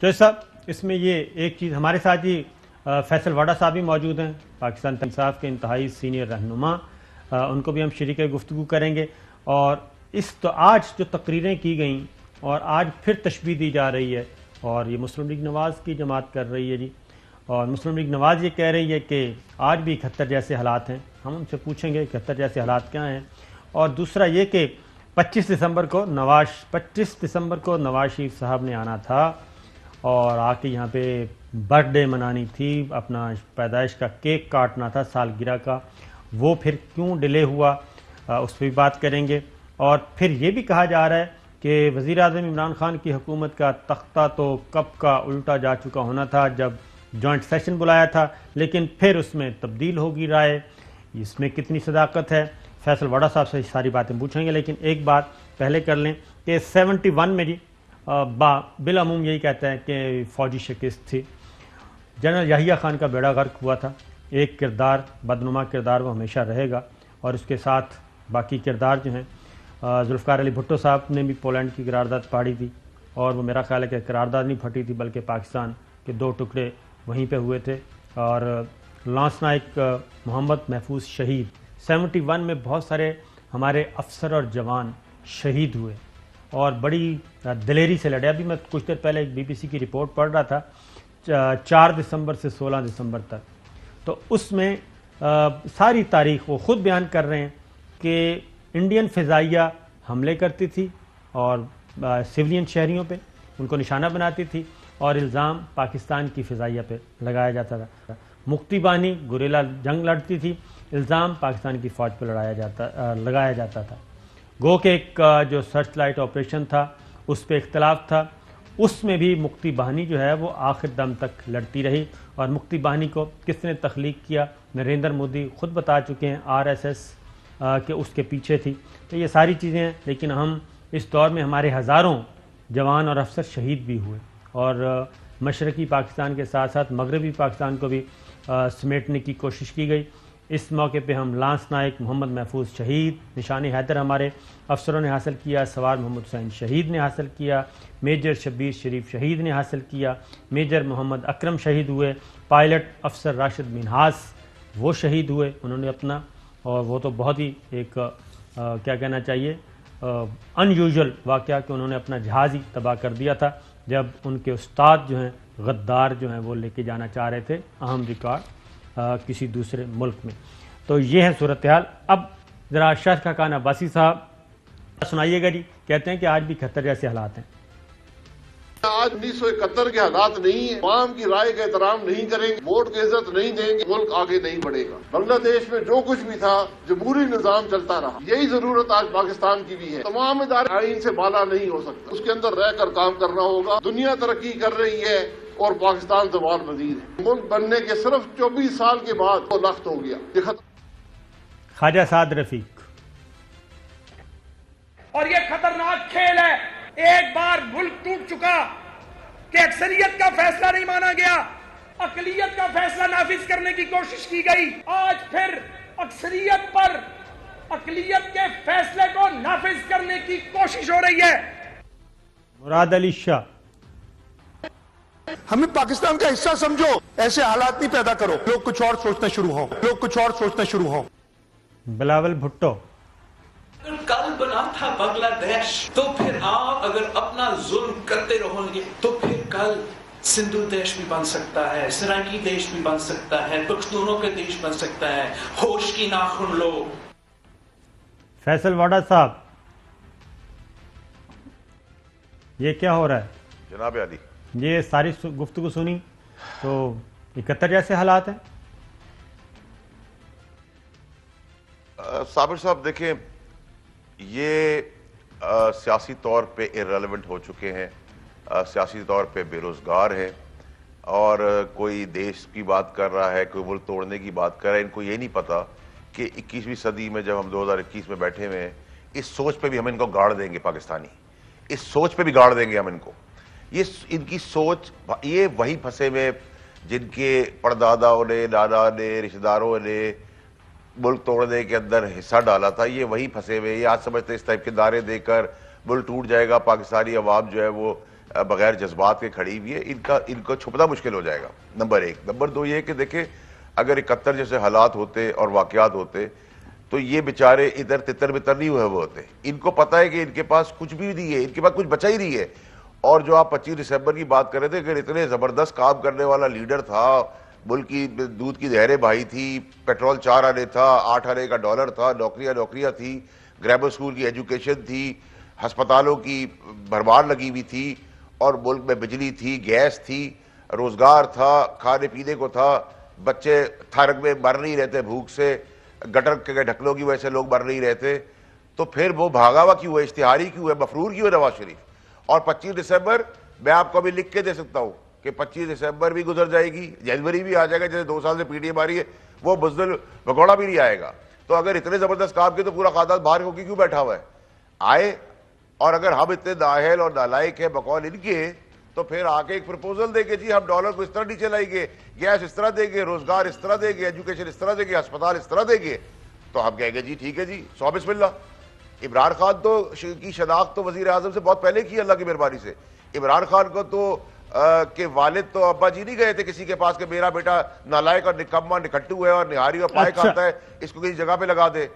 جو صاحب اس میں یہ ایک چیز ہمارے ساتھ ہی فیصل واڈا صاحب بھی موجود ہیں، پاکستان انصاف کے انتہائی سینئر رہنما، ان کو بھی ہم شریک گفتگو کریں گے۔ اور آج جو تقریریں کی گئیں اور آج پھر تشبیہ دی جا رہی ہے، اور یہ مسلم لیگ نواز کی جماعت کر رہی ہے جی، اور مسلم لیگ نواز یہ کہہ رہی ہے کہ آج بھی 71 جیسے حالات ہیں۔ ہم ان سے پوچھیں گے 71 جیسے حالات کیا ہیں، اور دوسرا یہ کہ 25 دسمبر کو نواز شریف صاحب نے آنا تھا اور آ کے یہاں پہ برتھ ڈے منانی تھی، اپنا پیدائش کا کیک کاٹنا تھا سالگرہ کا، وہ پھر کیوں ڈیلے ہوا، اس پہ بھی بات کریں گے۔ اور پھر یہ بھی کہا جا رہا ہے کہ وزیر اعظم عمران خان کی حکومت کا تختہ تو کب کا الٹا جا چکا ہونا تھا جب جوائنٹ سیشن بلایا تھا، لیکن پھر اس میں تبدیل ہوگی رائے، اس میں کتنی صداقت ہے؟ فیصل واڈا صاحب سے ساری باتیں پوچھیں گے، لیکن ایک بات پہلے کر لیں کہ 71 میں جی بالعموم یہی کہتا ہے کہ فوجی شکست تھی، جنرل یحییٰ خان کا بیڑا غرق ہوا تھا، ایک کردار بدنما کردار وہ ہمیشہ رہے گا، اور اس کے ساتھ باقی کردار جو ہیں ذوالفقار علی بھٹو صاحب نے بھی پولینڈ کی قرارداد پاڑی تھی، اور وہ میرا خیال ہے کہ قرارداد نہیں پھٹی تھی بلکہ پاکستان کے 2 ٹکڑے وہیں پہ ہوئے تھے، اور لانس نائک محمد محفوظ شہید 71 میں بہت سارے ہمارے افسر اور جوان شہید ہوئے اور بڑی دلیری سے لڑے۔ ابھی میں کچھ دیر پہلے ایک BBC کی رپورٹ پڑھ رہا تھا 4 دسمبر سے 16 دسمبر تک، تو اس میں ساری تاریخ وہ خود بیان کر رہے ہیں کہ انڈین فضائیہ حملے کرتی تھی اور سولین شہریوں پہ ان کو نشانہ بناتی تھی، اور الزام پاکستان کی فضائیہ پہ لگایا جاتا تھا۔ مکتی بانی گوریلا جنگ لڑتی تھی، الزام پاکستان کی فوج پہ لگایا جاتا تھا۔ گو کہ ایک جو سرچ لائٹ آپریشن تھا اس پہ اختلاف تھا، اس میں بھی مکتی باہنی جو ہے وہ آخر دم تک لڑتی رہی، اور مکتی باہنی کو کس نے تخلیق کیا نریندر مودی خود بتا چکے ہیں، RSS کہ اس کے پیچھے تھی۔ تو یہ ساری چیزیں ہیں، لیکن ہم اس دور میں ہمارے ہزاروں جوان اور افسر شہید بھی ہوئے، اور مشرقی پاکستان کے ساتھ ساتھ مغربی پاکستان کو بھی سمیٹنے کی کوشش کی گئی۔ اس موقع پہ ہم لانس نائک محمد محفوظ شہید، نشان حیدر ہمارے افسروں نے حاصل کیا، سوار محمد حسین شہید نے حاصل کیا، میجر شبیر شریف شہید نے حاصل کیا، میجر محمد اکرم شہید ہوئے، پائلٹ افسر راشد منہاس وہ شہید ہوئے انہوں نے اپنا، اور وہ تو بہت ہی ایک کیا کہنا چاہیے ان یوزول واقعہ کہ انہوں نے اپنا جہاز ہی تباہ کر دیا تھا جب ان کے استاد جو ہیں غدار جو ہیں وہ لے کے جانا چاہ رہے تھے اہم ریکارڈ کسی دوسرے ملک میں۔ تو یہ ہے صورتحال۔ اب ذرا شاہ خاقان عباسی صاحب سنائیے گا جی، کہتے ہیں کہ آج بھی 71 جیسے حالات ہیں۔ آج 1971 کے حالات نہیں ہیں، عوام کی رائے کا احترام نہیں کریں گے، ووٹ کی عزت نہیں دیں گے، ملک آگے نہیں بڑھے گا۔ بنگلہ دیش میں جو کچھ بھی تھا جمہوری نظام چلتا رہا، یہی ضرورت آج پاکستان کی بھی ہے۔ تمام ادارے آئین سے بالا نہیں ہو سکتے، اس کے اندر رہ کر کام کرنا ہوگا۔ دنیا ترقی کر رہی ہے اور پاکستان زوال پذیر ہے۔ ملک بننے کے صرف 24 سال کے بعد وہ لخت ہو گیا۔ خواجہ سعد رفیق۔ اور یہ خطرناک کھیل ہے، ایک بار ملک ٹوٹ چکا کہ اکثریت کا فیصلہ نہیں مانا گیا، اقلیت کا فیصلہ نافذ کرنے کی کوشش کی گئی، آج پھر اکثریت پر اقلیت کے فیصلے کو نافذ کرنے کی کوشش ہو رہی ہے۔ مراد علی شاہ۔ ہمیں پاکستان کا حصہ سمجھو، ایسے حالات نہیں پیدا کرو لوگ کچھ اور سوچنا شروع ہوں۔ بلاول بھٹو۔ کل بنا تھا بنگلہ دیش، تو پھر آپ اگر اپنا ظلم کرتے رہو گے تو پھر کل سندھو دیش بھی بن سکتا ہے، سرائکی دیش بھی بن سکتا ہے، پختونوں کا دیش بن سکتا ہے۔ ہوش کی ناخن لو۔ فیصل واڈا صاحب، یہ کیا ہو رہا ہے؟ جناب علی، یہ ساری گفتگو سنی تو 71 جیسے حالات ہیں۔ صابر صاحب دیکھیں، یہ سیاسی طور پہ ارریلیونٹ ہو چکے ہیں، سیاسی طور پہ بے روزگار ہیں، اور کوئی دیش کی بات کر رہا ہے، کوئی ملک توڑنے کی بات کر رہا ہے۔ ان کو یہ نہیں پتا کہ 21ویں صدی میں جب ہم 2021 میں بیٹھے ہوئے ہیں، اس سوچ پہ بھی ہم ان کو گاڑ دیں گے، پاکستانی اس سوچ پہ بھی گاڑ دیں گے ہم ان کو۔ یہ ان کی سوچ، یہ وہی پھنسے ہوئے جن کے پرداداؤں نے، دادا نے، رشتہ داروں نے ملک توڑنے کے اندر حصہ ڈالا تھا، یہ وہی پھنسے ہوئے۔ یہ آج سمجھتے اس ٹائپ کے دعوے دے کر ملک ٹوٹ جائے گا، پاکستانی عوام جو ہے وہ بغیر جذبات کے کھڑی ہوئی ہے، ان کو چھپنا مشکل ہو جائے گا، نمبر ایک۔ نمبر دو یہ کہ دیکھیں اگر 71 جیسے حالات ہوتے اور واقعات ہوتے تو یہ بیچارے ادھر تتر بتر نہیں ہوئے ہوتے، ان کو پتہ ہے کہ ان کے پاس کچھ بھی نہیں ہے، ان کے پاس کچھ بچا ہی نہیں ہے۔ اور جو آپ 25 دسمبر کی بات کر رہے تھے، اگر اتنے زبردست کام کرنے والا لیڈر تھا، ملک کی دودھ کی نہریں بہائی تھی، پیٹرول 4 آنے تھا، 8 آنے کا ڈالر تھا، نوکریاں تھی، گرامر اسکول کی ایجوکیشن تھی، ہسپتالوں کی بھرمار لگی ہوئی تھی، اور ملک میں بجلی تھی، گیس تھی، روزگار تھا، کھانے پینے کو تھا، بچے تھارک میں مر نہیں رہتے بھوک سے، گٹر کے ڈھکنوں کی وجہ سے لوگ مر نہیں رہتے، تو پھر وہ بھاگا ہوا کیوں ہے، اشتہاری کیوں ہے، مفرور کیوں ہے نواز شریف؟ اور 25 دسمبر میں آپ کو ابھی لکھ کے دے سکتا ہوں کہ 25 دسمبر بھی گزر جائے گی، جنوری بھی آ جائے گا، جیسے 2 سال سے پی ٹی ایم آ رہی ہے، وہ بزدل بھگوڑا بھی نہیں آئے گا۔ تو اگر اتنے زبردست کام کے تو پورا خاندان باہر ہو کے کیوں بیٹھا ہوا ہے؟ آئے، اور اگر ہم اتنے نااہل اور نالائق ہیں بقول ان کے، تو پھر آ کے ایک پرپوزل دے گے، جی ہم ڈالر کو اس طرح نیچے لائیں گے، گیس اس طرح دیں گے، روزگار اس طرح دیں گے، ایجوکیشن اس طرح دیں گے، ہسپتال اس طرح دیں گے، تو ہم کہیں گے جی ٹھیک ہے جی، سو بسم اللہ۔ عمران خان تو کی شناخت تو وزیر اعظم سے بہت پہلے کی اللہ کی مہربانی سے۔ عمران خان کو تو کہ والد تو ابا جی نہیں گئے تھے کسی کے پاس کہ میرا بیٹا نالائق اور نکما نکھٹو ہے اور نہاری اور پائے کھاتا ہے، اس کو کسی جگہ پہ لگا دے۔